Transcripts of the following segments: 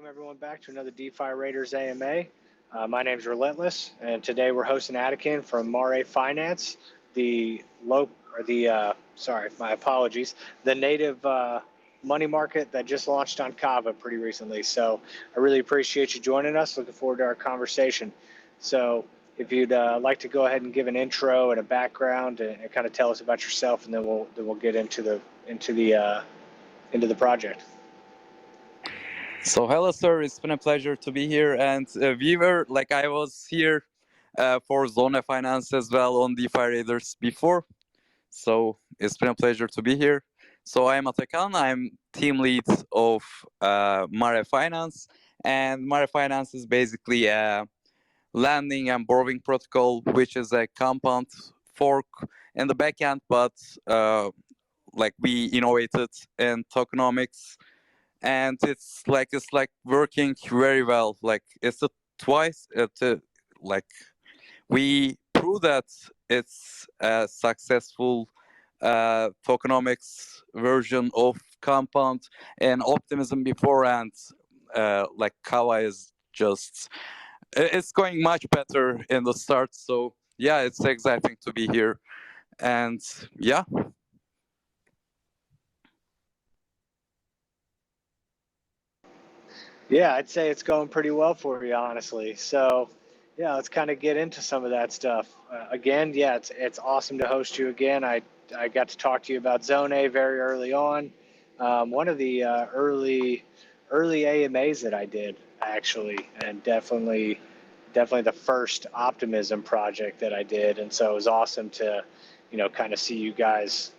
welcome everyone back to another DeFi Raiders AMA. My name's Relentless, and today we're hosting Atikin from Mare Finance, my apologies, the native money market that just launched on Kava pretty recently. So I really appreciate you joining us. Looking forward to our conversation. So if you'd like to go ahead and give an intro and a background and kind of tell us about yourself, and then we'll get into the project. So hello, sir. It's been a pleasure to be here. And I was here for Zone Finance as well on DeFi Raiders before. So it's been a pleasure to be here. So I'm Atakan. I'm team lead of Mare Finance. And Mare Finance is basically a lending and borrowing protocol, which is a compound fork in the backend, but we innovated in tokenomics, and it's like working very well. Like it's a twice like we prove that it's a successful tokenomics version of compound and optimism before, and Kava is just it's going much better in the start. So yeah, it's exciting to be here. And yeah. Yeah, I'd say it's going pretty well for you, honestly. So, yeah, let's kind of get into some of that stuff. Again, yeah, it's awesome to host you again. I got to talk to you about Zone A very early on. One of the early AMAs that I did actually, and definitely the first optimism project that I did, and so it was awesome to, kind of see you guys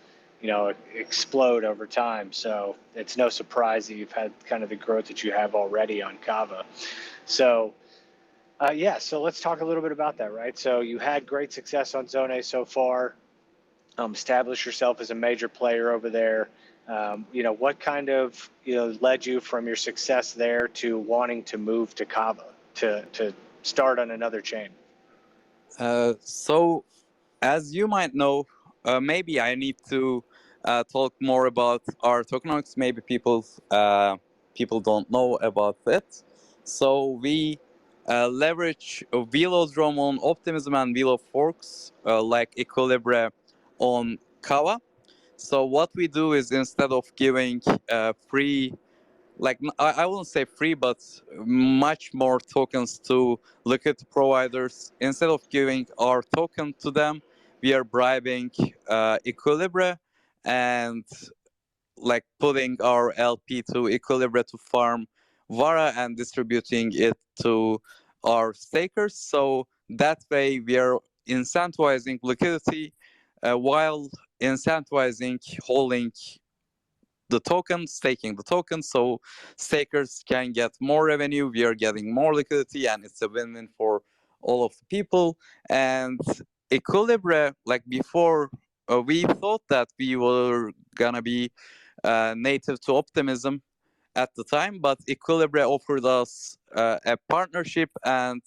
explode over time. So it's no surprise that you've had kind of the growth that you have already on Kava. So so let's talk a little bit about that, right? So you had great success on Zone A so far, established yourself as a major player over there. What kind of led you from your success there to wanting to move to Kava to start on another chain? So as you might know, maybe I need to talk more about our tokenomics. Maybe people don't know about it. So we leverage Velodrome on Optimism and Velo Forks, like Equilibra on Kava. So what we do is, instead of giving free, I wouldn't say free, but much more tokens to liquidity providers, instead of giving our token to them, we are bribing Equilibra and putting our LP to Equilibra to farm Vara and distributing it to our stakers. So that way we are incentivizing liquidity while incentivizing holding the token, staking the token, so stakers can get more revenue, we are getting more liquidity, and it's a win-win for all of the people. And Equilibra, before, we thought that we were gonna be native to Optimism at the time, but Equilibra offered us a partnership and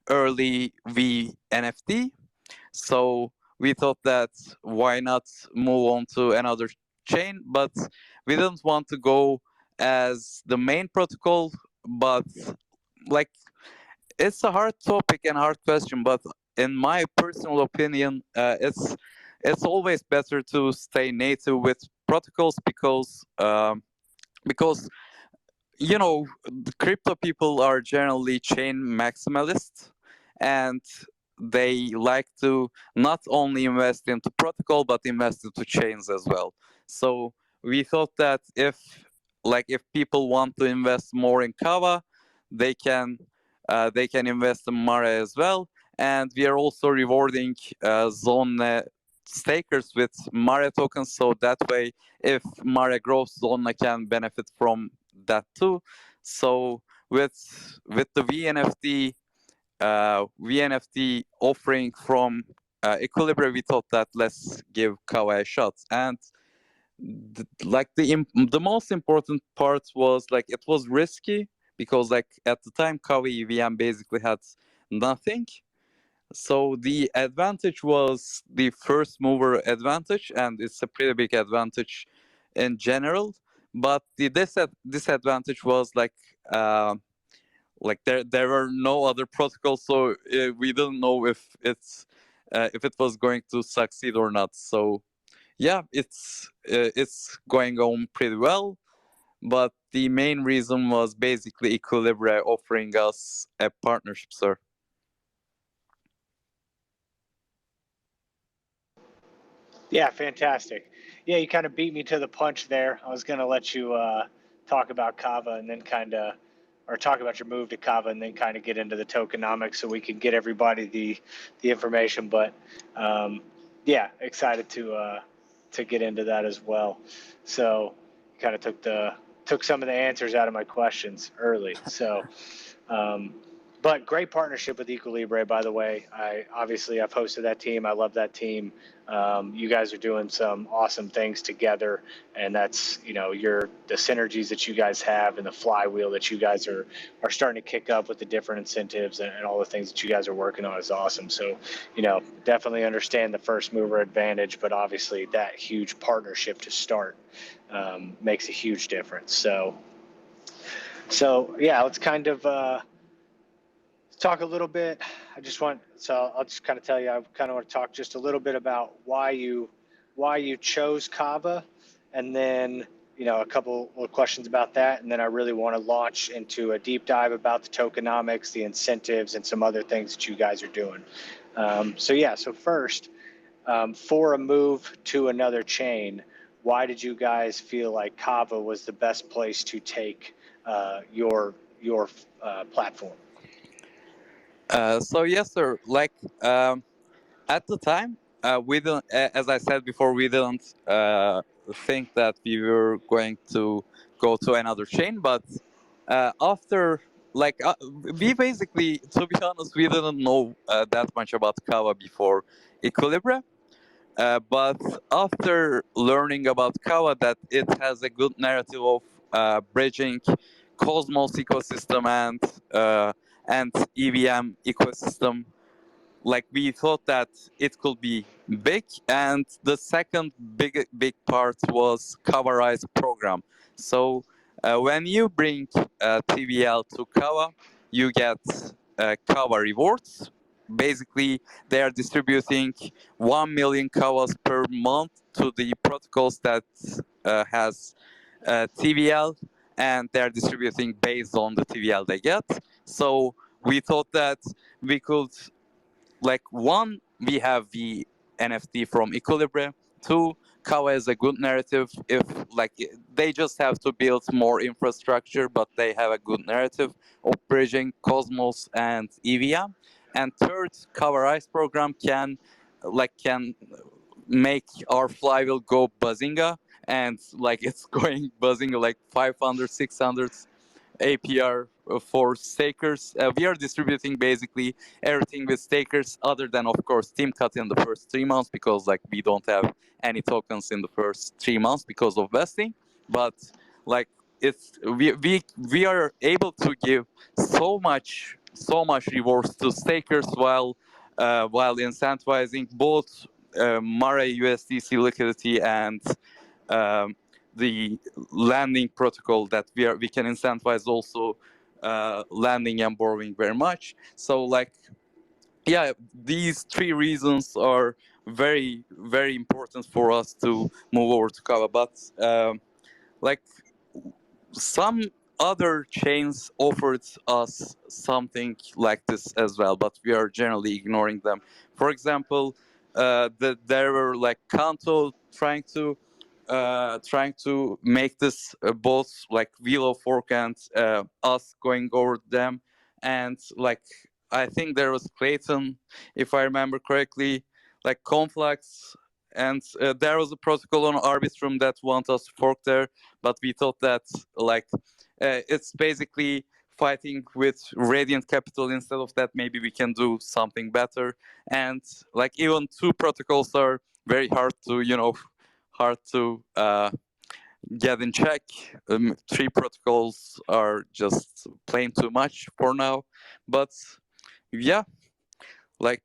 early V NFT. So we thought that why not move on to another chain, but we didn't want to go as the main protocol. But like, it's a hard topic and hard question, but in my personal opinion, it's always better to stay native with protocols, because the crypto people are generally chain maximalists, and they like to not only invest into protocol but invest into chains as well. So we thought that if people want to invest more in Kava, they can invest in Mare as well. And we are also rewarding Zone stakers with Mare tokens, so that way if Mare grows, Zone can benefit from that too. So with the VNFT offering from Equilibra, we thought that let's give Kava a shot. And the most important part was it was risky, because at the time Kava EVM basically had nothing. So the advantage was the first mover advantage, and it's a pretty big advantage in general. But the disadvantage was like there were no other protocols, so we didn't know if it was going to succeed or not. So yeah, it's going on pretty well. But the main reason was basically Equilibria offering us a partnership, sir. Yeah, fantastic. Yeah, you kind of beat me to the punch there. I was going to let you talk about Kava and then or talk about your move to Kava and then kind of get into the tokenomics so we can get everybody the information. But yeah, excited to get into that as well. So you kind of took some of the answers out of my questions early. So but great partnership with Equilibre, by the way. I've hosted that team. I love that team. You guys are doing some awesome things together, and that's the synergies that you guys have and the flywheel that you guys are starting to kick up with the different incentives and all the things that you guys are working on is awesome. So definitely understand the first mover advantage, but obviously that huge partnership to start makes a huge difference. So yeah, let's kind of talk a little bit. I'll just kind of tell you, I kind of want to talk just a little bit about why you chose Kava, and then a couple of questions about that, and then I really want to launch into a deep dive about the tokenomics, the incentives, and some other things that you guys are doing. So first, for a move to another chain, why did you guys feel like Kava was the best place to take your platform? So yes, sir. Like at the time, we didn't, as I said before, we didn't think that we were going to go to another chain. But after, like, we basically, to be honest, we didn't know that much about Kava before Equilibra. But after learning about Kava, that it has a good narrative of bridging Cosmos ecosystem and EVM ecosystem, like we thought that it could be big. And the second big part was Kavarize program. So when you bring TVL to Kava, you get Kava rewards. Basically, they are distributing 1 million Kavas per month to the protocols that has TVL, and they're distributing based on the TVL they get. So we thought that we could, like, one, we have the NFT from Equilibrium. Two, Kava is a good narrative. If, like, they just have to build more infrastructure, but they have a good narrative of bridging Cosmos and EVM. And third, Kava Rise program can make our flywheel go buzzinga, and like it's going buzzinga like 500, 600 APR for stakers. We are distributing basically everything with stakers, other than, of course, team cut in the first 3 months, because like we don't have any tokens in the first 3 months because of vesting. But like we are able to give so much rewards to stakers while incentivizing both Mare USDC liquidity and um, the landing protocol, that we can incentivize also landing and borrowing very much. So like, yeah, these three reasons are very, very important for us to move over to Kava. But like, some other chains offered us something like this as well, but we are generally ignoring them. For example, there were like Kanto trying to make this both like Velo fork and us going over them, and like I think there was Clayton, if I remember correctly, like Conflux, and there was a protocol on Arbitrum that want us to fork there, but we thought that like it's basically fighting with Radiant Capital. Instead of that, maybe we can do something better. And like, even two protocols are very hard to get in check. Three protocols are just plain too much for now. But yeah, like,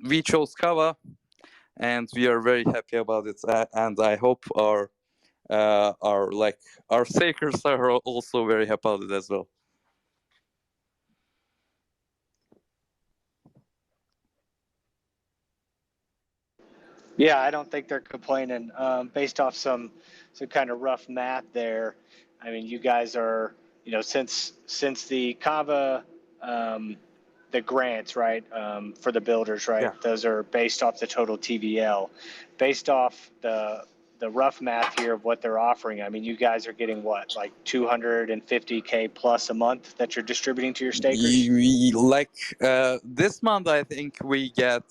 we chose Kava, and we are very happy about it. And I hope our stakers are also very happy about it as well. Yeah, I don't think they're complaining. Based off some kind of rough math there, I mean, you guys are, since the Kava, um, the grants, right, for the builders, right? Yeah. Those are based off the total TVL, based off the rough math here of what they're offering. I mean, you guys are getting what, like 250K plus a month that you're distributing to your stakers? This month, I think we get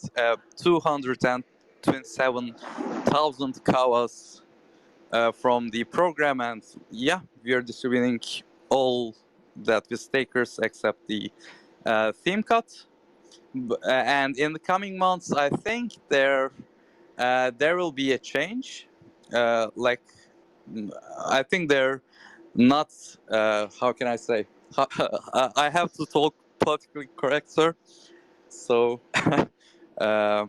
227,000 kawas from the program, and yeah, we are distributing all that with stakers except the theme cut. And in the coming months, I think there will be a change. Like I think they're not. How can I say? I have to talk politically correct, sir. So uh,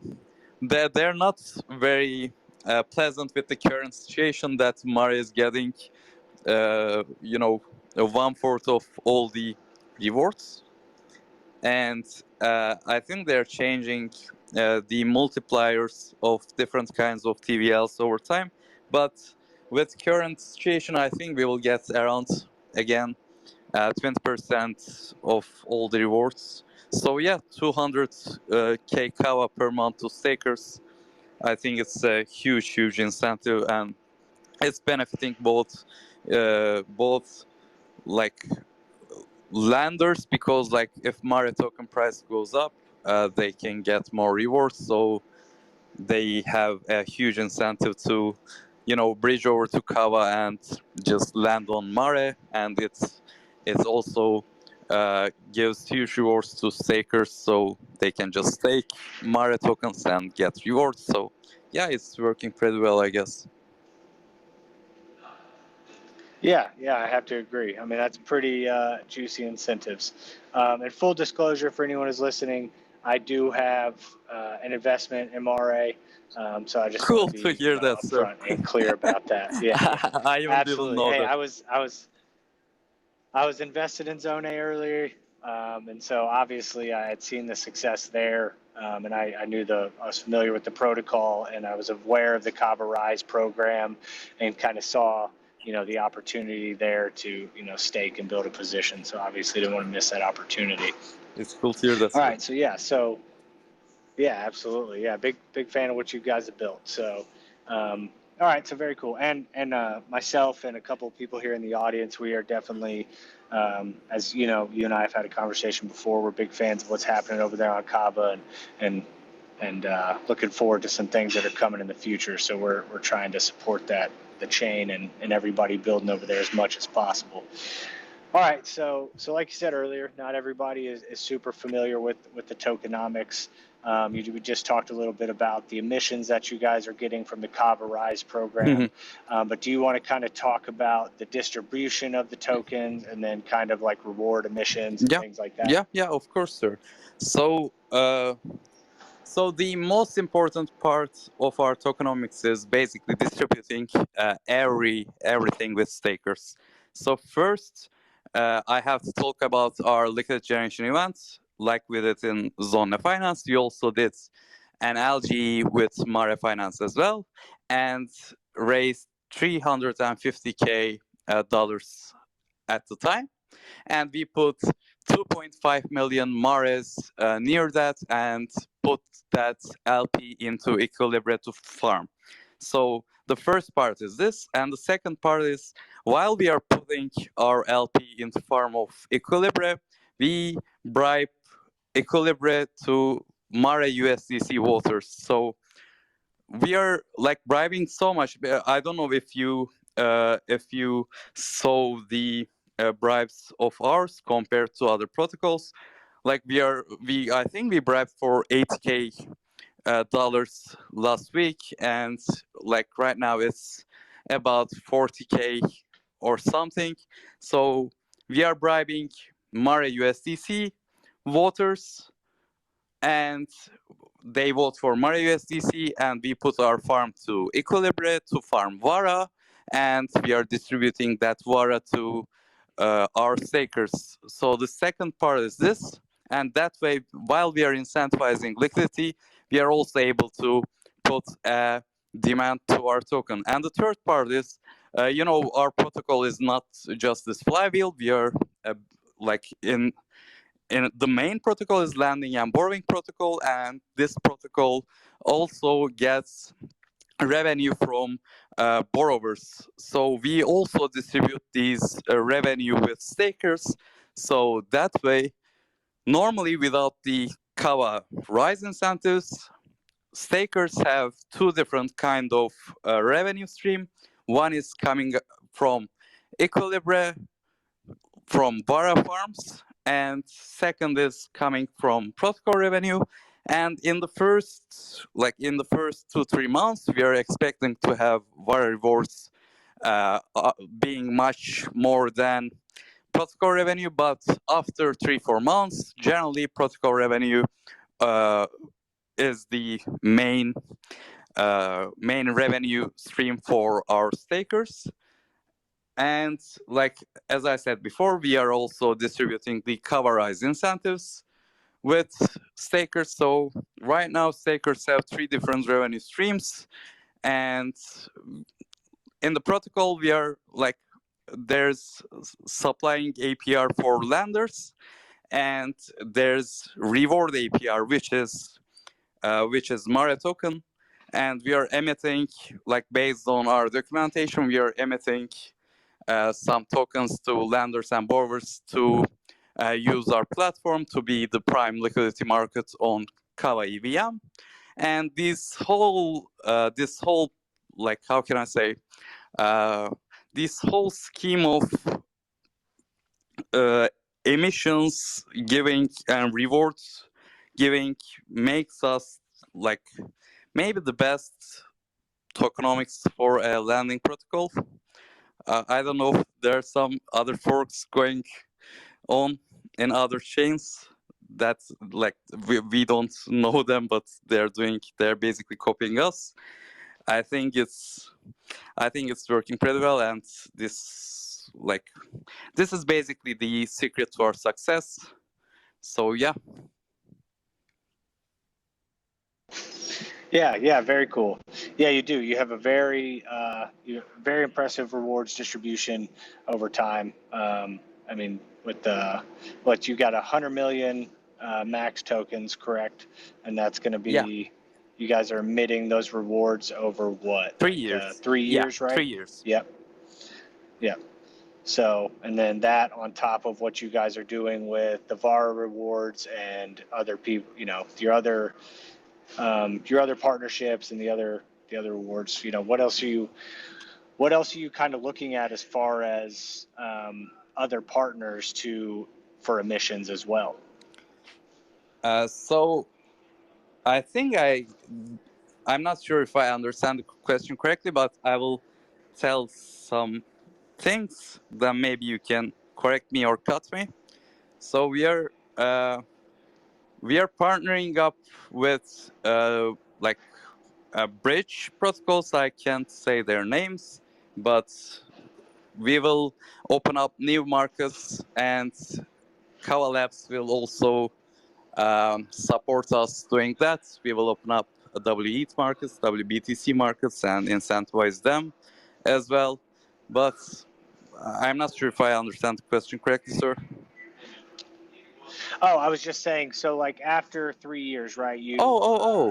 they're not very pleasant with the current situation that Mare is getting. You know, 1/4 of all the rewards, and I think they're changing the multipliers of different kinds of TVLs over time. But with current situation, I think we will get around again 20% of all the rewards. So yeah, 200K Kawa per month to stakers. I think it's a huge incentive, and it's benefiting both like lenders, because like if Mare token price goes up, they can get more rewards. So they have a huge incentive to, bridge over to Kava and just land on Mare, and it's also gives huge rewards to stakers, so they can just stake Mare tokens and get rewards. So yeah, it's working pretty well, I guess. Yeah, I have to agree. I mean, that's pretty juicy incentives. And full disclosure for anyone who's listening, I do have an investment in Mare, so I just want to Cool to be, hear that, sir. upfront and clear about that. Yeah, I even didn't absolutely. know Hey, that. I was invested in Zone A earlier, and so obviously I had seen the success there, and I knew I was familiar with the protocol, and I was aware of the Kava Rise program, and kind of saw the opportunity there to stake and build a position. So obviously didn't want to miss that opportunity. It's cool to hear that, All sir. right, yeah, absolutely. Yeah, big fan of what you guys have built. So, all right, so very cool. And myself and a couple of people here in the audience, we are definitely, as you know, you and I have had a conversation before. We're big fans of what's happening over there on Kava, and looking forward to some things that are coming in the future. So we're trying to support the chain and everybody building over there as much as possible. All right, so like you said earlier, not everybody is super familiar with the tokenomics. We just talked a little bit about the emissions that you guys are getting from the Kava Rise program, but do you want to kind of talk about the distribution of the tokens and then kind of like reward emissions and Yeah, things like that? yeah, of course, sir. So, so the most important part of our tokenomics is basically distributing everything with stakers. So first, I have to talk about our liquid generation events, like we did in Zone Finance. We also did an LG with Mare Finance as well, and raised 350K dollars at the time, and we put 2.5 million Mares near that and put that LP into Equilibria to farm. So the first part is this, and the second part is while we are putting our LP into farm of Equilibria, we bribe Equilibria to Mare USDC waters. So we are like bribing so much. I don't know if you saw the bribes of ours compared to other protocols. Like we I think we bribed for 8K dollars last week, and like right now it's about 40K or something. So we are bribing Mare USDC voters, and they vote for Mare USDC, and we put our farm to Equilibre to farm Vara, and we are distributing that Vara to our stakers. So the second part is this, and that way, while we are incentivizing liquidity, we are also able to put a demand to our token. And the third part is, our protocol is not just this flywheel. We are like in the main protocol is landing and borrowing protocol, and this protocol also gets revenue from borrowers. So we also distribute these revenue with stakers. So that way, normally without the Kava rise incentives, stakers have two different kind of revenue stream. One is coming from Equilibre, from Vara farms, and second is coming from protocol revenue. And in the first 2-3 months, we are expecting to have Vara rewards being much more than protocol revenue. But after 3-4 months, generally protocol revenue is the main revenue stream for our stakers. And like as I said before, we are also distributing the coverized incentives with stakers. So right now, stakers have 3 different revenue streams, and in the protocol, we are like there's supplying APR for lenders, and there's reward APR, which is Mare token, and we are emitting, like based on our documentation, we are emitting some tokens to lenders and borrowers to use our platform to be the prime liquidity market on Kava EVM. And this whole like, how can I say, this whole scheme of emissions giving and rewards giving makes us like maybe the best tokenomics for a lending protocol. I don't know if there are some other forks going on in other chains that like we don't know them, but they're basically copying us. I think it's working pretty well, and this is basically the secret to our success. So yeah. Yeah, very cool. Yeah, you do. You have a very impressive rewards distribution over time. I mean, with what you got 100 million max tokens, correct? And that's going to be, Yeah. you guys are emitting those rewards over what? 3 years. 3 years, yeah, right? 3 years. Yep. So, and then that on top of what you guys are doing with the VARA rewards and other people, your other partnerships and the other awards. What else are you kind of looking at as far as other partners for emissions as well? So I think I'm not sure if I understand the question correctly, but I will tell some things, then maybe you can correct me or cut me. So we are partnering up with like bridge protocols. I can't say their names, but we will open up new markets, and Kava Labs will also support us doing that. We will open up WETH markets, WBTC markets, and incentivize them as well. But I'm not sure if I understand the question correctly, sir. Oh, I was just saying, so like after 3 years, right, you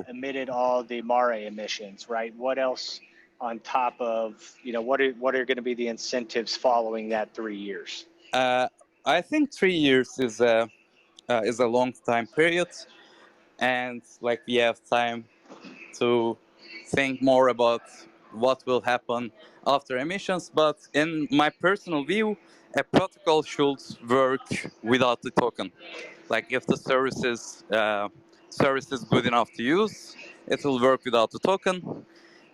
emitted all the Mare emissions, right? What else on top of, what are going to be the incentives following that 3 years? I think 3 years is a long time period, and like we have time to think more about what will happen after emissions. But in my personal view, a protocol should work without the token. Like if the service is good enough to use, it will work without the token.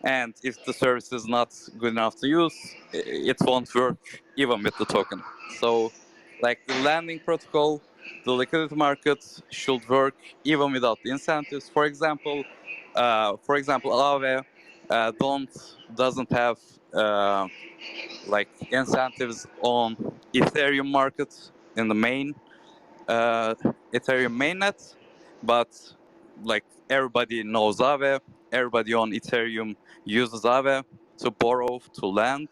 And if the service is not good enough to use, it won't work even with the token. So like the landing protocol, the liquidity market should work even without the incentives. For example, Aave doesn't have like incentives on Ethereum market in the main Ethereum mainnet, but like everybody knows Aave, everybody on Ethereum uses Aave to borrow, to lend.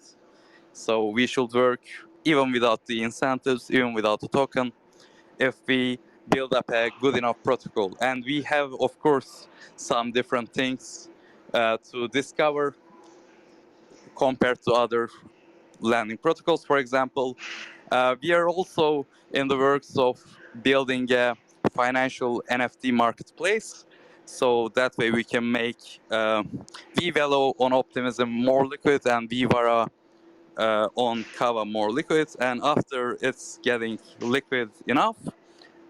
So we should work even without the incentives, even without the token, if we build up a good enough protocol. And we have, of course, some different things to discover compared to other lending protocols. For example, we are also in the works of building a financial NFT marketplace. So that way we can make vVelo on Optimism more liquid and vVara on Kava more liquid. And after it's getting liquid enough,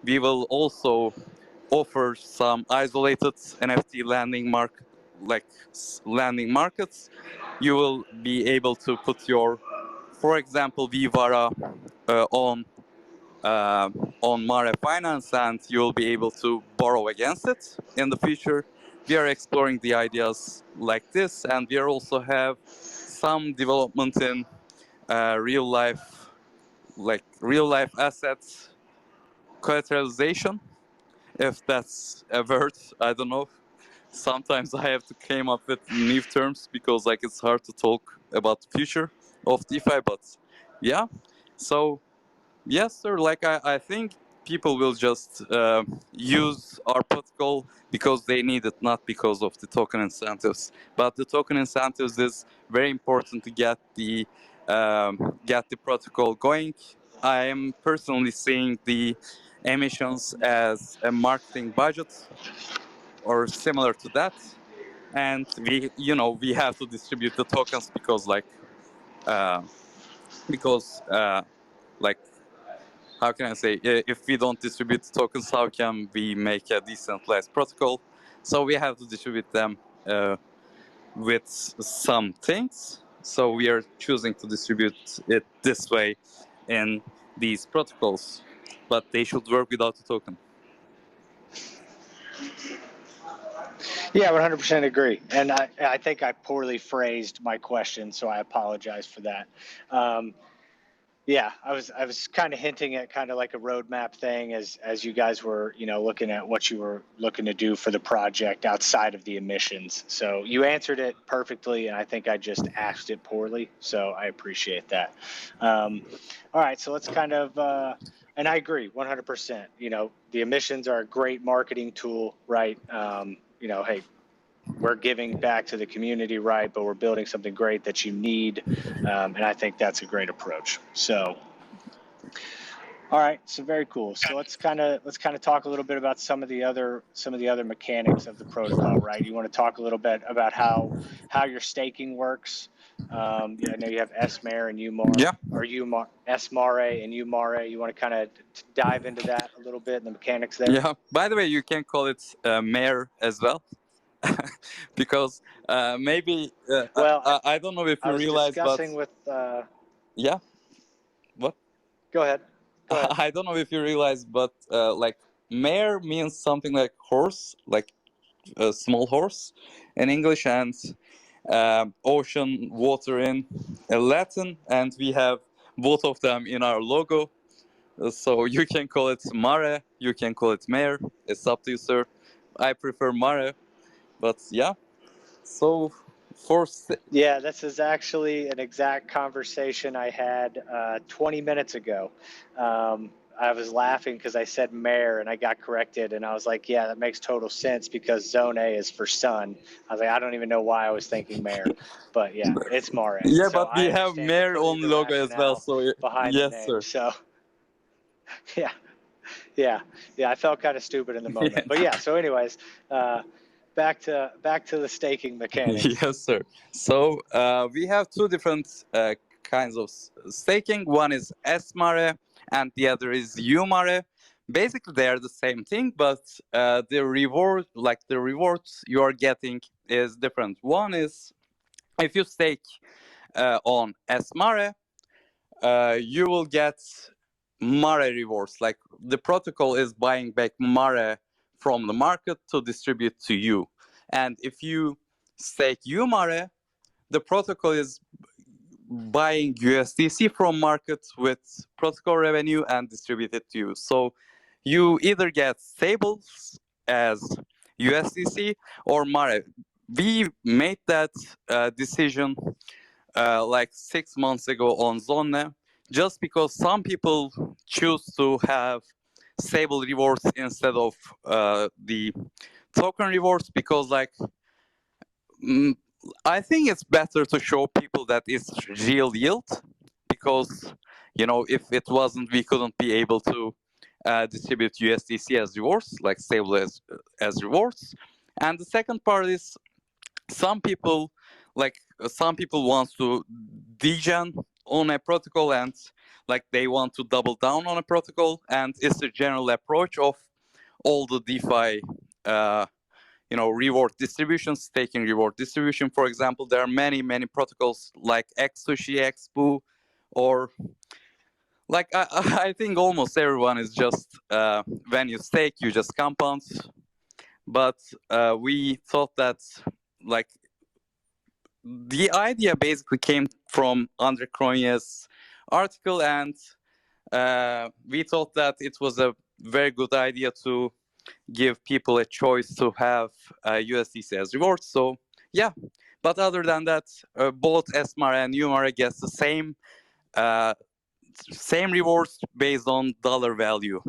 we will also offer some isolated NFT landing markets. You will be able to put your, for example, vVara on Mare Finance, and you'll be able to borrow against it in the future. We are exploring the ideas like this, and we are also have some development in real life, like real life assets collateralization, if that's a word. I don't know. Sometimes I have to come up with new terms because like it's hard to talk about the future of DeFi, but yeah. So yes, sir. Like I think people will just use our protocol because they need it, not because of the token incentives. But the token incentives is very important to get the protocol going. I am personally seeing the emissions as a marketing budget or similar to that, and we have to distribute the tokens because uh, because like how can I say, if we don't distribute the tokens, how can we make a decentralized protocol? So we have to distribute them with some things. So we are choosing to distribute it this way in these protocols, but they should work without a token. Yeah, 100% agree. And I think I poorly phrased my question, so I apologize for that. Yeah, I was kind of hinting at kind of like a roadmap thing as you guys were, looking at what you were looking to do for the project outside of the emissions. So you answered it perfectly, and I think I just asked it poorly. So I appreciate that. All right, so let's kind of, and I agree 100%. The emissions are a great marketing tool, right? Hey, we're giving back to the community, right? But we're building something great that you need, and I think that's a great approach. So, all right, so very cool. So let's kind of talk a little bit about some of the other mechanics of the protocol, right? You want to talk a little bit about how your staking works. Yeah, I know you have Mare and UMAR, Yeah. or Mare and UMARE. You want to kind of dive into that a little bit and the mechanics there? Yeah. By the way, you can call it Mare as well. Because maybe Well, I don't know if I you was realize, but discussing with. yeah, what? Go ahead. Go ahead. I don't know if you realize, but like mare means something like horse, like a small horse in English, and ocean, water in Latin, and we have both of them in our logo. So you can call it Mare, you can call it Mare. It's up to you, sir. I prefer Mare, but yeah. So Yeah, this is actually an exact conversation I had 20 minutes ago. I was laughing because I said mare and I got corrected, and I was like, yeah, that makes total sense because zone A is for sun. I was like, I don't even know why I was thinking mare, but yeah, it's mare. yeah, So but I we have understand Mare completely on the logo as well. rationale So behind the yes, name. sir. So yeah, yeah, I felt kind of stupid in the moment, Yeah. but yeah. So, anyways, back to the staking mechanics. Yes, sir. So we have two different kinds of staking. One is S-Mare and the other is U-Mare. Basically, they are the same thing, but the rewards you are getting is different. One is if you stake on S-Mare, you will get Mare rewards. Like the protocol is buying back Mare from the market to distribute to you. And if you stake UMare, the protocol is buying USDC from market with protocol revenue and distribute it to you. So you either get stables as USDC or Mare. we made that decision like 6 months ago on Zone, just because some people choose to have stable rewards instead of the token rewards, because like mm, I think it's better to show people that it's real yield, because if it wasn't, we couldn't be able to distribute USDC as rewards, like stable as rewards. And the second part is, some people some people want to degen on a protocol, and like they want to double down on a protocol, and it's the general approach of all the DeFi reward distribution, staking reward distribution. For example, there are many protocols like xsushi, xboo, or like I think almost everyone is just when you stake you just compound. But we thought that like the idea basically came from Andre Cronje's article, and we thought that it was a very good idea to give people a choice to have USDC as reward. So yeah, but other than that, both Mare and Mare gets the same rewards based on dollar value.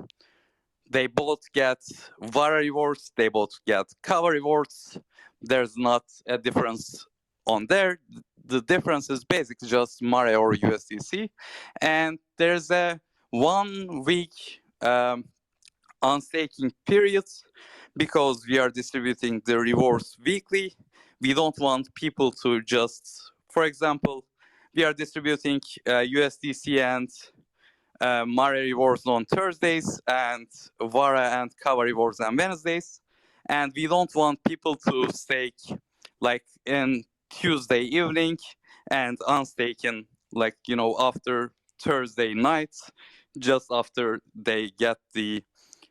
They both get Vara rewards, they both get Kava rewards. There's not a difference on there. The difference is basically just Mare or USDC. And there's a 1 week unstaking period, because we are distributing the rewards weekly. We don't want people to just, for example, we are distributing USDC and Mare rewards on Thursdays, and Vara and Kava rewards on Wednesdays. And we don't want people to stake like in Tuesday evening and unstaken like after Thursday night, just after they get the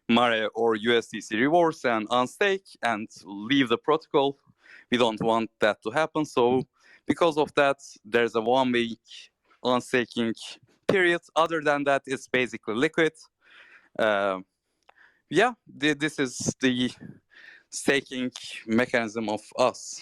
Mare or USDC rewards and unstake and leave the protocol. We don't want that to happen. So because of that, there's a 1 week unstaking period. Other than that, it's basically liquid. Yeah, this is the staking mechanism of us.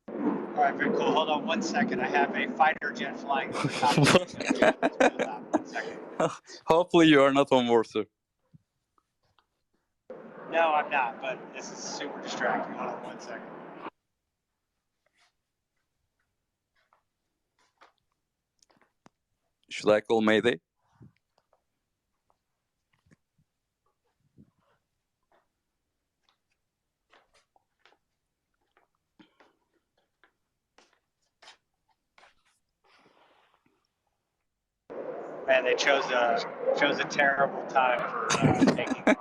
All right, very cool. Hold on 1 second. I have a fighter jet flying over top of me. So it's really loud. 1 second. Hopefully you are not on water. No, I'm not, but this is super distracting. Hold on 1 second. Should I call Mayday? Man, they chose a terrible time for taking off.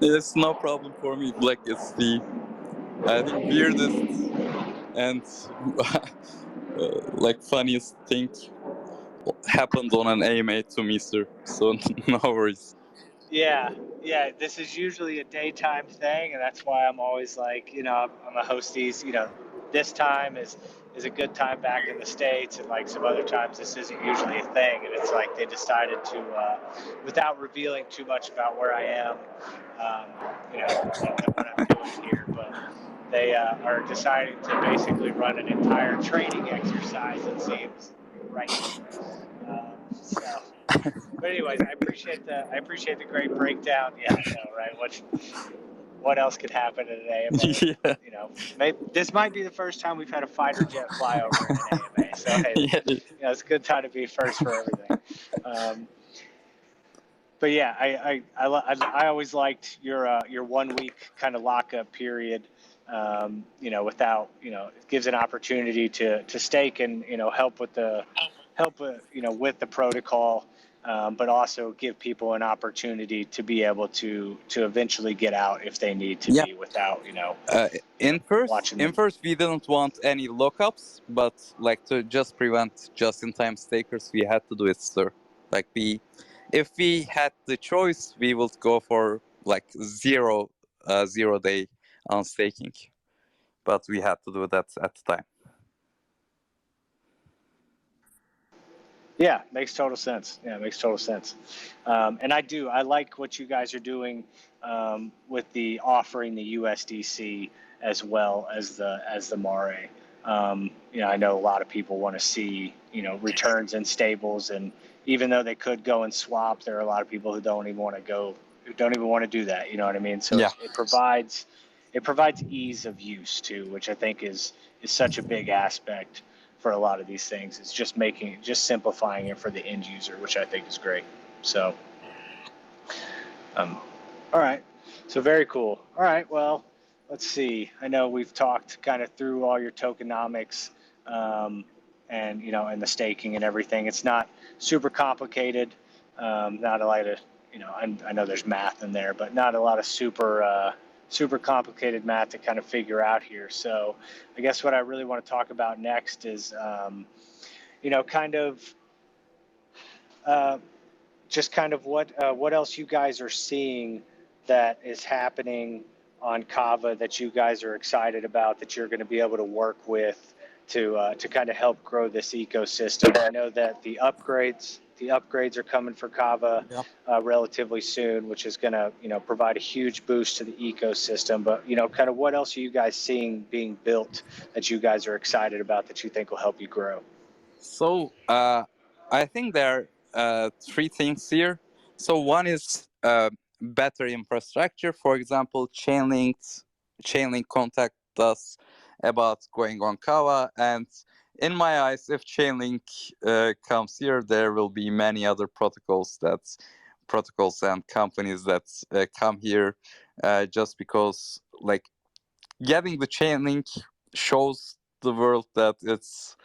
It's no problem for me. Like it's the, I think, weirdest and like funniest thing happened on an AMA to me, sir. So no worries. Yeah, this is usually a daytime thing, and that's why I'm always like, I'm a host these. This time is a good time back in the States, and like some other times, this isn't usually a thing. And it's like they decided to, without revealing too much about where I am, what I'm doing here, but they are deciding to basically run an entire training exercise, it seems, right now. But anyways, I appreciate the great breakdown. Yeah, I know, right? What else could happen in an AMA? Yeah. This might be the first time we've had a fighter jet fly over in an AMA. So hey, Yeah. it's a good time to be first for everything. But yeah, I always liked your 1 week kind of lockup period. Without it gives an opportunity to stake and help with the protocol, but also give people an opportunity to be able to eventually get out if they need to be without in first we didn't want any lockups, but like to just prevent just-in-time stakers, we had to do it, sir. Like if we had the choice, we would go for like 0 day on staking, but we had to do that at the time. Yeah, makes total sense. Yeah, makes total sense. And I like what you guys are doing with the offering the USDC as well as the Mare. I know a lot of people want to see, returns in stables, and even though they could go and swap, there are a lot of people who don't even want to go, who don't even want to do that. You know what I mean? So Yeah. it provides ease of use too, which I think is such a big aspect for a lot of these things. It's just simplifying it for the end user, which I think is great. So, all right. So very cool. All right. Well, let's see. I know we've talked kind of through all your tokenomics, and the staking and everything. It's not super complicated. Not a lot of, I know there's math in there, but not a lot of super complicated math to kind of figure out here. So, I guess what I really want to talk about next is, kind of uh, just kind of what else you guys are seeing that is happening on Kava that you guys are excited about, that you're going to be able to work with to kind of help grow this ecosystem. I know that the upgrades are coming for Kava Yeah. relatively soon, which is going to provide a huge boost to the ecosystem. But kind of what else are you guys seeing being built that you guys are excited about that you think will help you grow? So I think there are three things here. So one is better infrastructure. For example, Chainlink contact us about going on Kava, and in my eyes, if Chainlink comes here, there will be many other protocols and companies that come here just because, like, getting the Chainlink shows the world that it's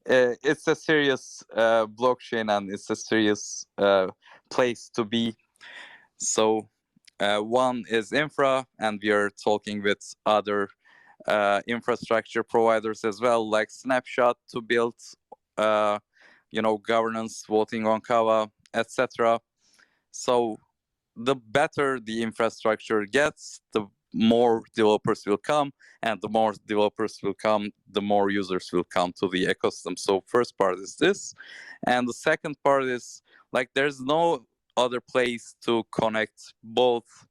a serious blockchain, and it's a serious place to be. So one is infra, and we are talking with other infrastructure providers as well, like Snapshot, to build governance, voting on Kava, etc. So the better the infrastructure gets, the more developers will come, and the more developers will come, the more users will come to the ecosystem. So first part is this, and the second part is, like, there's no other place to connect both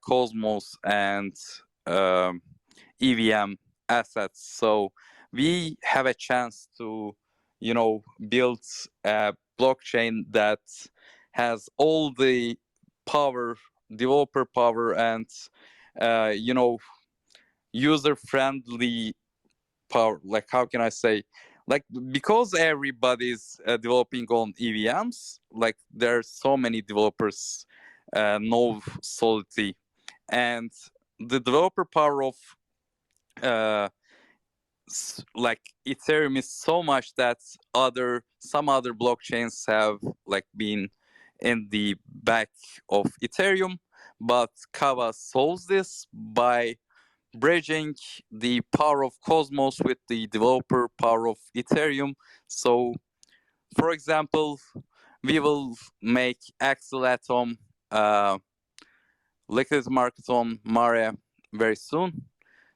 Cosmos and EVM assets. So we have a chance to, build a blockchain that has all the power, developer power, and uh, you know user friendly power. Like, how can I say, like, because everybody's developing on EVMs, like, there are so many developers know Solidity, and the developer power of uh, like Ethereum is so much that some other blockchains have, like, been in the back of Ethereum, but Kava solves this by bridging the power of Cosmos with the developer power of Ethereum. So, for example, we will make Axel Atom liquid market on Mare very soon.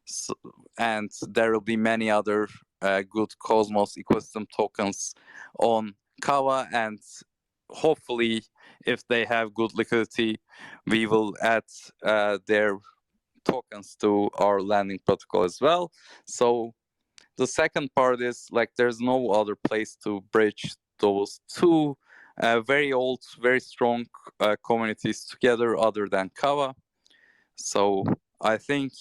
So, and there will be many other good Cosmos ecosystem tokens on Kava, and hopefully, if they have good liquidity, we will add their tokens to our landing protocol as well. So the second part is, like, there's no other place to bridge those two very old, very strong communities together other than Kava. So I think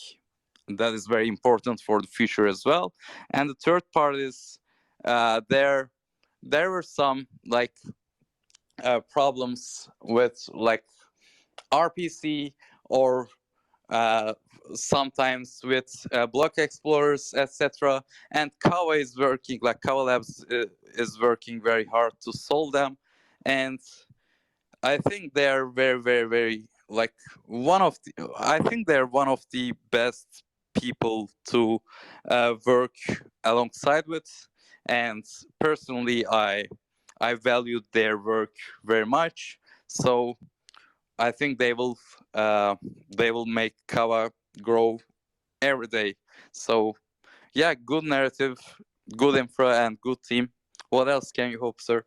that is very important for the future as well. And the third part is there were some, like, problems with, like, RPC, or uh, sometimes with block explorers, etc. And Kava is working, like, Kava Labs is working very hard to solve them. And I think they're very, very, very, like, I think they're one of the best people to work alongside with. And personally, I valued their work very much. So I think they will make Kava grow every day. So yeah, good narrative, good infra, and good team. What else can you hope, sir?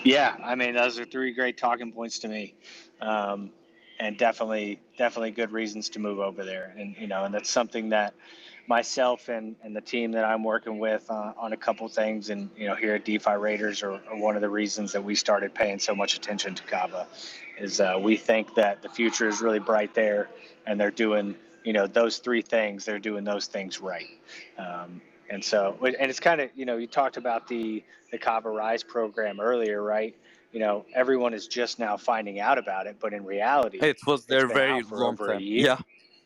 Yeah, I mean, those are three great talking points to me, and definitely good reasons to move over there. And and that's something that myself and the team that I'm working with on a couple things, and here at DeFi Raiders are one of the reasons that we started paying so much attention to Kava, is we think that the future is really bright there, and they're doing those three things. They're doing those things right. And so, and it's kind of, you talked about the Kava Rise program earlier, right? Everyone is just now finding out about it, but in reality, It was it's there been very out for long over a time. year. Yeah,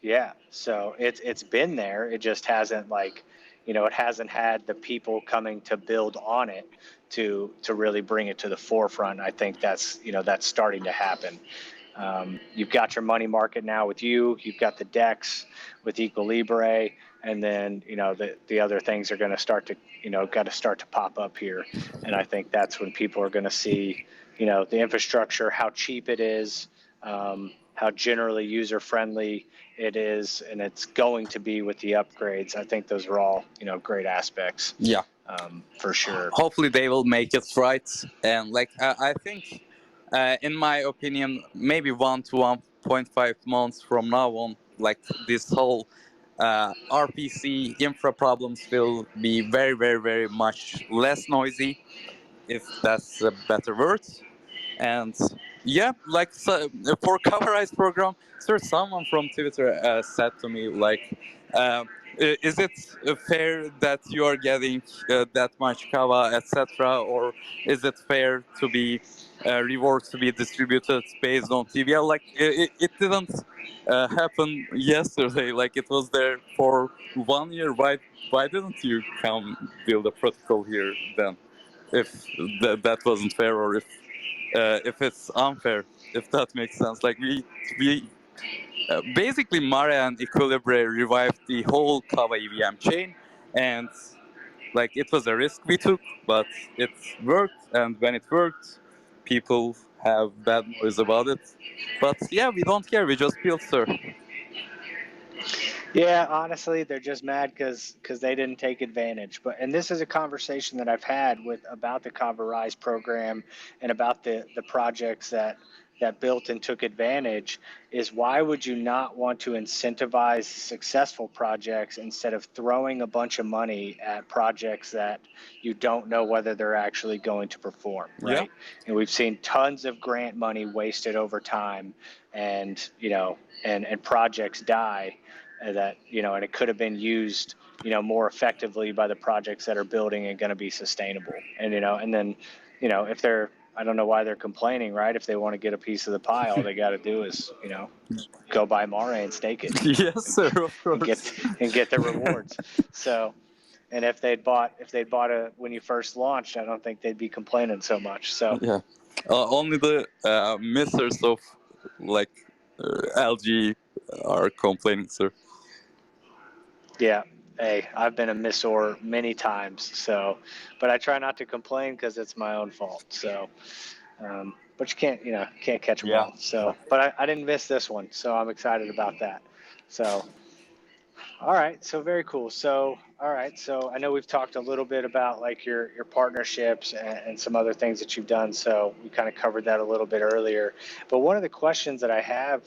Yeah, so it's been there. It just hasn't it hasn't had the people coming to build on it to really bring it to the forefront. I think that's starting to happen. You've got your money market now with you. You've got the DEX with Equilibre, and then the other things are going to start to got to start to pop up here. And I think that's when people are going to see the infrastructure, how cheap it is, how generally user friendly it is, and it's going to be with the upgrades. I think those are all great aspects. yeah. For sure. Hopefully they will make it right. And like I think, in my opinion, maybe 1 to 1.5 months from now on, like this whole RPC infra problems will be very, very, very much less noisy, if that's a better word. And yeah, like so, for coverized program, sir, someone from Twitter said to me like, uh, is it fair that you are getting that much kava, etc., or is it fair to be rewards to be distributed based on TVL? Like it didn't happen yesterday. Like it was there for 1 year. Why didn't you come build a protocol here then? If that wasn't fair, or if it's unfair, if that makes sense. Like we basically Mare and Equilibre revived the whole Kava EVM chain, and like it was a risk we took, but it worked. And when it worked, people have bad noise about it. But yeah, we don't care. We just built, sir. Yeah, honestly, they're just mad because they didn't take advantage. And this is a conversation that I've had with about the Kava Rise program and about the projects that built and took advantage. Is why would you not want to incentivize successful projects instead of throwing a bunch of money at projects that you don't know whether they're actually going to perform, Yeah. right? And we've seen tons of grant money wasted over time, and and projects die that and it could have been used more effectively by the projects that are building and going to be sustainable. And and then if they're, I don't know why they're complaining, right? If they want to get a piece of the pie, all they got to do is go buy Mare and stake it. Yes, sir, of course. And get the rewards. So, and if they'd bought it when you first launched, I don't think they'd be complaining so much. So Yeah, only the misters of like LG are complaining, sir. yeah, hey, I've been a missor many times. So, but I try not to complain because it's my own fault. So, but you can't catch them Yeah. all. So, but I didn't miss this one, so I'm excited about that. So, all right, so very cool. So, all right, so I know we've talked a little bit about like your partnerships and some other things that you've done. So we kind of covered that a little bit earlier. But one of the questions that I have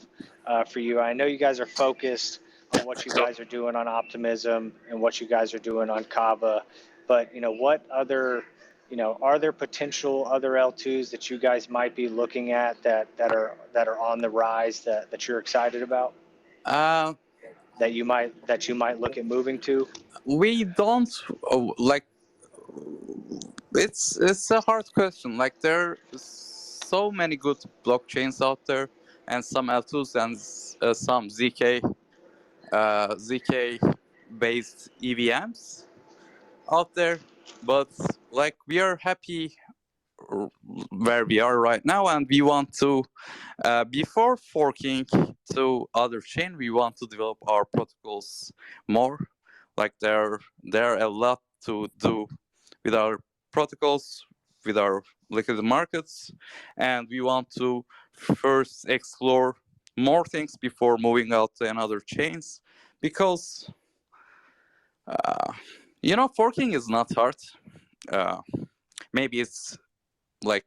for you, I know you guys are focused on what you guys are doing on Optimism and what you guys are doing on Kava. But what other are there potential other L2s that you guys might be looking at that are on the rise that you're excited about? Uh, That you might look at moving to? we don't like. It's a hard question. Like there are so many good blockchains out there, and some L2s and some ZK based EVMs out there. But like we are happy where we are right now, and we want to before forking to other chain, we want to develop our protocols more. Like there are a lot to do with our protocols, with our liquid markets, and we want to first explore more things before moving out to another chains, because forking is not hard. uh, Maybe it's like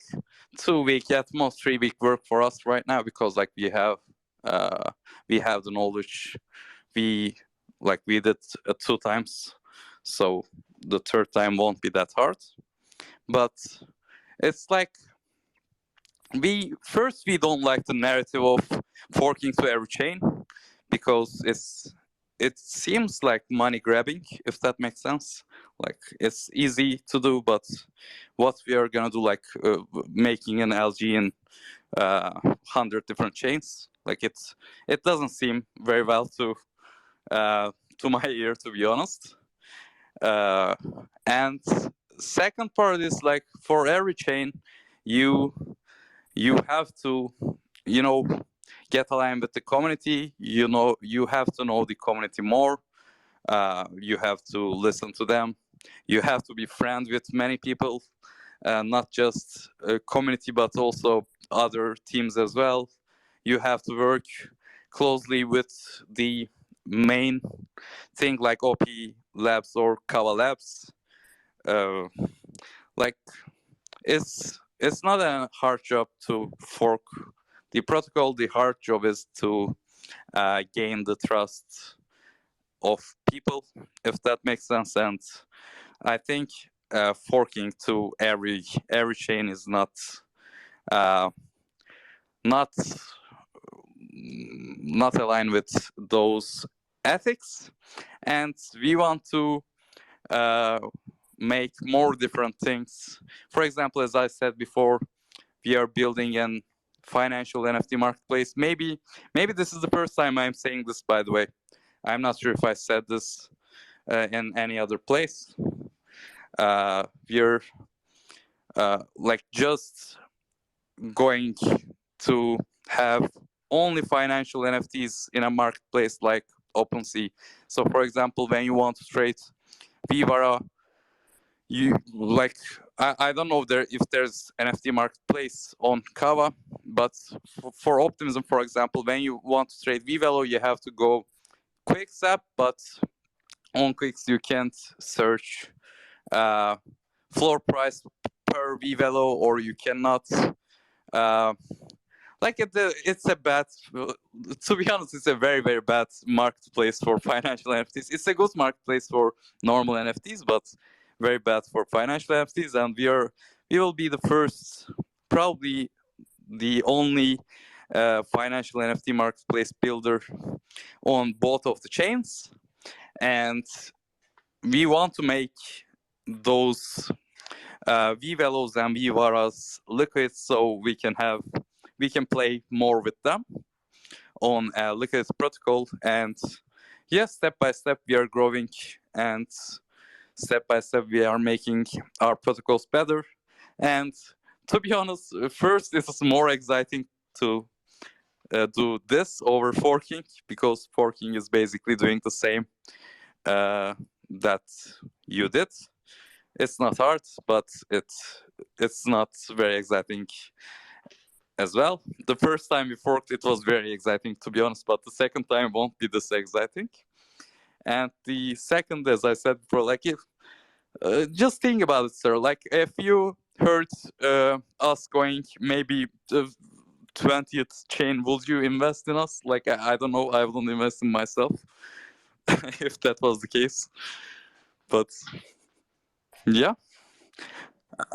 2 week, at most 3 week work for us right now, because like we have the knowledge. We did 2 times, so the third time won't be that hard. But it's like we don't like the narrative of forking to every chain, because it seems like money grabbing, if that makes sense. Like, it's easy to do, but what we are gonna do, like making an LG in 100 different chains, like it doesn't seem very well to my ear, to be honest. uh, and second part is, like, for every chain, you you have to, you know, get aligned with the community. You have to know the community more. You have to listen to them. You have to be friends with many people, not just a community, but also other teams as well. You have to work closely with the main thing, like OP Labs or Kava Labs. Uh, like, it's not a hard job to fork the protocol. The hard job is to gain the trust of people, if that makes sense. And I think forking to every chain is uh, not not aligned with those ethics, and we want to uh, make more different things. For example, as I said before, we are building an financial NFT marketplace. Maybe this is the first time I'm saying this, by the way. I'm not sure if I said this in any other place. We're like just going to have only financial NFTs in a marketplace like OpenSea. So, for example, when you want to trade Vivara, you like I don't know if there's NFT marketplace on Kava, but for Optimism, for example, when you want to trade Vivelo, you have to go Quicksap, but on Quicks you can't search uh, floor price per Vivelo, or you cannot uh, like it's a bad, to be honest, it's a very, very bad marketplace for financial NFTs. It's a good marketplace for normal NFTs, but very bad for financial NFTs. And we will be the first, probably the only financial NFT marketplace builder on both of the chains. And we want to make those VVelos and VVaras liquid, so we can play more with them on Liquid protocol. And yes, step by step we are growing, and step by step we are making our protocols better. And to be honest, first it was more exciting to do this over forking, because forking is basically doing the same that you did. It's not hard, but it's not very exciting as well. The first time we forked, it was very exciting, to be honest, but the second time won't be this exciting. And the second, as I said before, like, if just think about it, sir. Like, if you heard us going maybe the 20th chain, would you invest in us? Like, I don't know, I wouldn't invest in myself if that was the case. But yeah,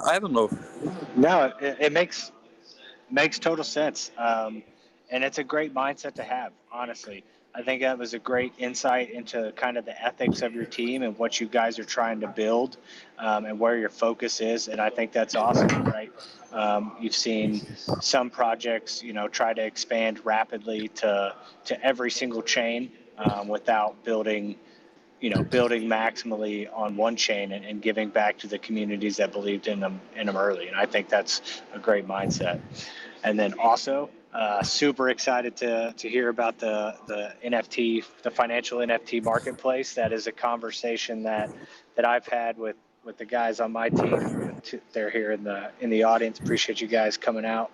I don't know. No, it makes total sense, and it's a great mindset to have. Honestly, I think that was a great insight into kind of the ethics of your team and what you guys are trying to build, and where your focus is. And I think that's awesome, right? You've seen some projects, try to expand rapidly to every single chain, without building maximally on one chain, and giving back to the communities that believed in them early. And I think that's a great mindset. And then also, super excited to hear about the NFT, the financial NFT marketplace. That is a conversation that I've had with the guys on my team. They're here in the audience. Appreciate you guys coming out.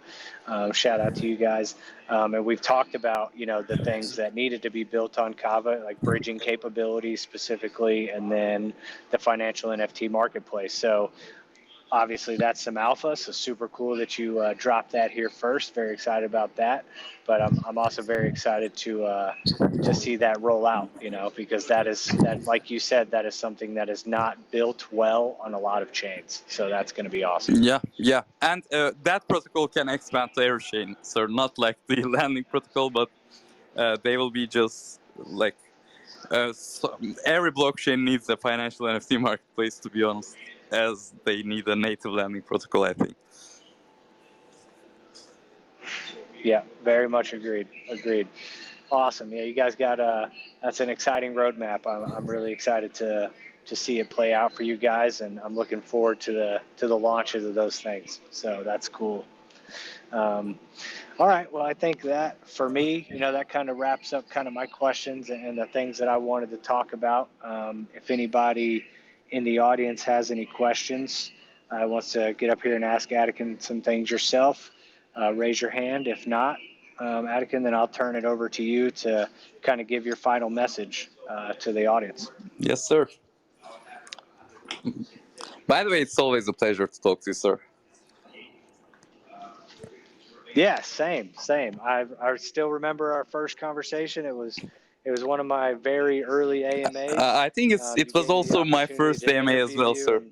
Shout out to you guys. And we've talked about the things that needed to be built on Kava, like bridging capabilities specifically, and then the financial NFT marketplace. So obviously that's some alpha, so super cool that you dropped that here first. Very excited about that, but I'm also very excited to see that roll out, because that, like you said, that is something that is not built well on a lot of chains. So that's going to be awesome. Yeah, and that protocol can expand to every chain. So not like the landing protocol, but they will be just like so every blockchain needs a financial NFT marketplace, to be honest, as they need a native landing protocol, I think. Yeah, very much agreed. Awesome. Yeah, you guys got that's an exciting roadmap. I'm really excited to see it play out for you guys, and I'm looking forward to the launches of those things. So that's cool. All right. Well, I think that for me, that kind of wraps up kind of my questions and the things that I wanted to talk about. If anybody in the audience has any questions, wants to get up here and ask Attican some things yourself, raise your hand. If not, Attican, then I'll turn it over to you to kind of give your final message to the audience. Yes, sir. By the way, it's always a pleasure to talk to you, sir. Yeah, same. I still remember our first conversation. It was one of my very early AMAs. I think it You was gave me the also my opportunity first to AMA as interview well, you, sir.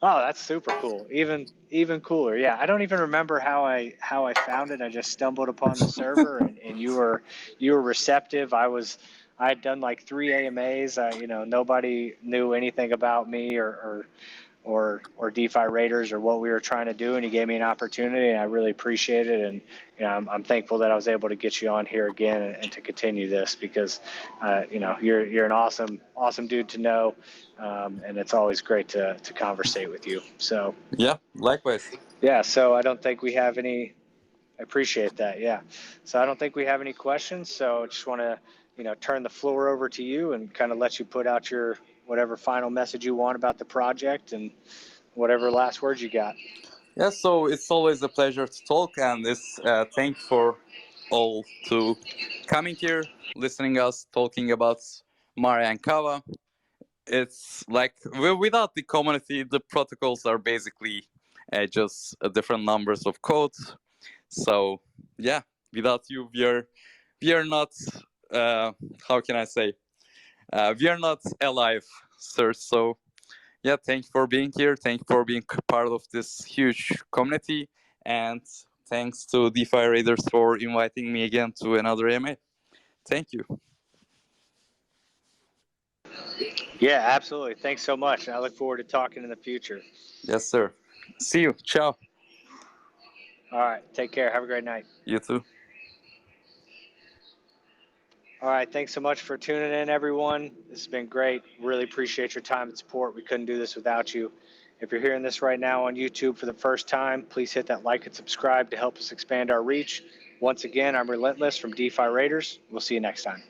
oh, that's super cool. Even cooler. Yeah, I don't even remember how I found it. I just stumbled upon the server, and you were receptive. I had done like 3 AMAs. Nobody knew anything about me or DeFi Raiders or what we were trying to do, and you gave me an opportunity, and I really appreciate it. And I'm thankful that I was able to get you on here again and to continue this, because you're an awesome dude to know, and it's always great to conversate with you. So Yeah, likewise. yeah, so I don't think we have any. I appreciate that. Yeah, so I don't think we have any questions. So I just want to turn the floor over to you and kind of let you put out your whatever final message you want about the project and whatever last words you got. Yeah, so it's always a pleasure to talk, and this thanks for all to coming here, listening us talking about Mare and Kava. It's like without the community, the protocols are basically just different numbers of codes. So yeah, without you, we are not. How can I say? We are not alive, sir. So yeah, thank you for being here. Thank you for being part of this huge community, and thanks to DeFi Raiders for inviting me again to another AMA. Thank you. Yeah, absolutely. Thanks so much. I look forward to talking in the future. Yes, sir. See you. Ciao. All right. Take care. Have a great night. You too. All right. Thanks so much for tuning in, everyone. This has been great. Really appreciate your time and support. We couldn't do this without you. If you're hearing this right now on YouTube for the first time, please hit that like and subscribe to help us expand our reach. Once again, I'm Relentless from DeFi Raiders. We'll see you next time.